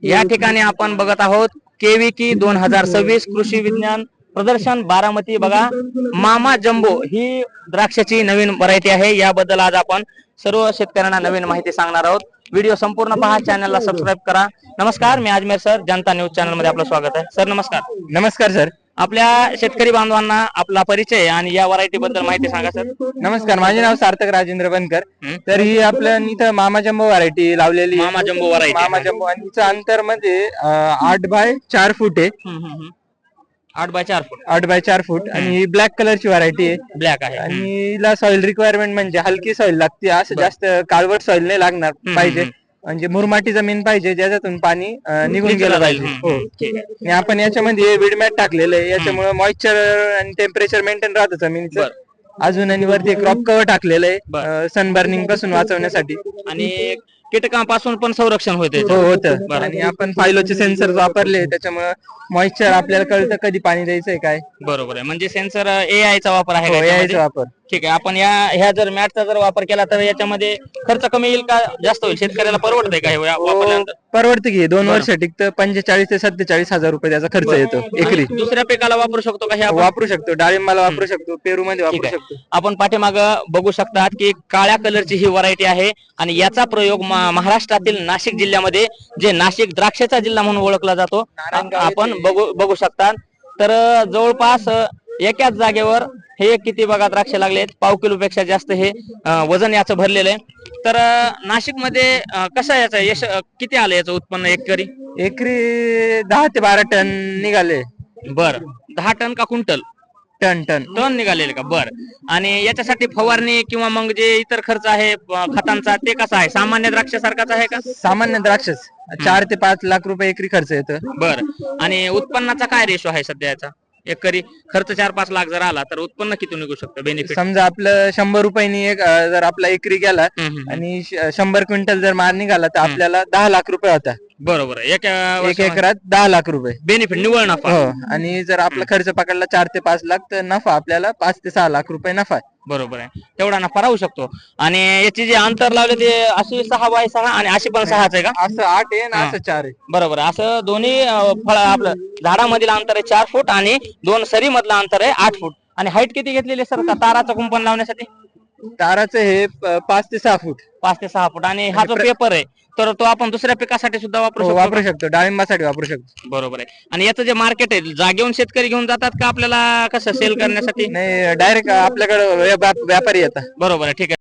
या ठिकाणी आपण बघत आहोत केविकी 2026 कृषी विज्ञान प्रदर्शन बारामती। बघा, मामा जम्बो ही द्राक्षाची नवीन व्हरायटी आहे। याबद्दल आज आपण सर्व शेतकऱ्यांना नवीन माहिती सांगणार आहोत। व्हिडिओ संपूर्ण पहा, चॅनलला सबस्क्राईब करा। नमस्कार, मी अजमेर सर, जनता न्यूज चॅनल मध्ये आपलं स्वागत आहे। सर नमस्कार। नमस्कार सर। आपल्या शेतकरी बांधवांना आपला परिचय आणि या व्हरायटी बद्दल माहिती सांगा सर। नमस्कार, माझे नाव सार्थक राजेंद्र बनकर। तर ही आपल्या इथं मामा जम्बो व्हरायटी लावलेली आहे। मामा जम्बो व्हरायटी मामा जम्बो आणि हिचं अंतर मध्ये 8 बाय 4 फूट आहे। 8 बाय 4 फूट 8 बाय 4 फूट आणि ही ब्लॅक कलरची व्हरायटी आहे। ब्लॅक आहे आणि हिला सॉइल रिक्वायरमेंट म्हणजे हलकी सॉइल लागते, असं जास्त काळवट सॉइल नाही लागणार पाहिजे। म्हणजे मुरमाटी जमीन पाहिजे ज्याच्यातून पाणी निघून गेलं पाहिजे। हो, आणि आपण याच्यामध्ये विडमॅट टाकलेलं आहे, याच्यामुळे मॉइश्चर आणि टेम्परेचर मेंटेन राहतं जमिनीचं। अजून आणि वरती क्रॉप कव्हर टाकलेलं आहे सनबर्निंग पासून वाचवण्यासाठी आणि कीटकांपासून पण संरक्षण होते। हो होतं। आणि आपण फायलोचे सेन्सर वापरले, त्याच्यामुळे मॉइश्चर आपल्याला कळतं कधी पाणी द्यायचंय काय। बरोबर आहे, म्हणजे सेन्सर AI चा वापर आहे का AI याच्यामध्ये? चा वापर। ठीक आहे, आपण ह्या जर मॅटचा जर वापर केला तर याच्यामध्ये खर्च कमी येईल का जास्त होईल? शेतकऱ्याला परवडतंय का हे वापरल्यानंतर? परवडते की 2 वर्ष टिकतं। 45 ते 47,000 रुपये त्याचा खर्च येतो एकरी। दुसऱ्या पिकाला वापरू शकतो का हे आपण? वापरू शकतो, डाळिंबाला वापरू शकतो, पेरू मध्ये वापरू शकतो। आपण पाठीमाग बघू शकता की काळ्या कलरची ही व्हरायटी आहे आणि याचा प्रयोग महाराष्ट्रातील नाशिक जिल्ह्यामध्ये, जे नाशिक द्राक्षाचा जिल्हा म्हणून ओळखला जातो, आपण बघू शकता। तर जवळपास एकाच जागेवर हे किती बघा द्राक्ष लागलेत, पाव किलो पेक्षा जास्त हे वजन याचं भरलेलं आहे। तर नाशिक मध्ये कसं याचं यश किती आलं याचं उत्पन्न एकरी? एकरी 10 ते 12 टन निघाले। बर, 10 टन का क्विंटल? टन टन टन निघालेले का? बर, आणि याच्यासाठी फवारणी किंवा मग जे इतर खर्च आहे खतांचा ते कसा आहे? सामान्य द्राक्षासारखाच आहे का? सामान्य द्राक्षच 4 ते 5 लाख रुपये एकरी खर्च येतो। बर, आणि उत्पन्नाचा काय रेशो आहे सध्या याचा? एकरी खर्च 4-5 लाख जर आला तर उत्पन्न किती निघू शकतं बेनिफिट? समजा आपलं 100 रुपयांनी एक जर आपला एकरी गेला आणि 100 क्विंटल जर माल निघाला तर आपल्याला 10 लाख रुपये होता। बरोबर आहे, एक एकरात 10 लाख रुपये बेनिफिट, निव्वळ नफा। हो, आणि जर आपला खर्च पकडला 4 ते 5 लाख तर नफा आपल्याला 5 ते 6 लाख रुपये नफा आहे। बरोबर आहे, तेवढा नफा राहू शकतो। आणि याची जे अंतर लावले ते अशी 6 बाय 6 आणि अशी पण 6च आहे का? असं 8 आहे आणि असं 4 आहे। बरोबर आहे, असं दोन्ही फळ आपलं झाडामधील अंतर आहे 4 फूट आणि 2 सरी मधलं अंतर आहे 8 फूट। आणि हाईट किती घेतलेली सर ताराचं कुंपण लावण्यासाठी? ताराचं हे 5 ते 6 फूट। 5 ते 6 फूट। आणि हा जो पेपर आहे तर तो आपण दुसऱ्या पिकासाठी सुद्धा वापरू शकतो, डाळिंबासाठी वापरू शकतो। बरोबर आहे, आणि याचं जे मार्केट आहे जागेहून शेतकरी घेऊन जातात का आपल्याला कसं सेल करण्यासाठी? नाही, डायरेक्ट आपल्याकडे व्यापारी येतात। बरोबर आहे, ठीक आहे।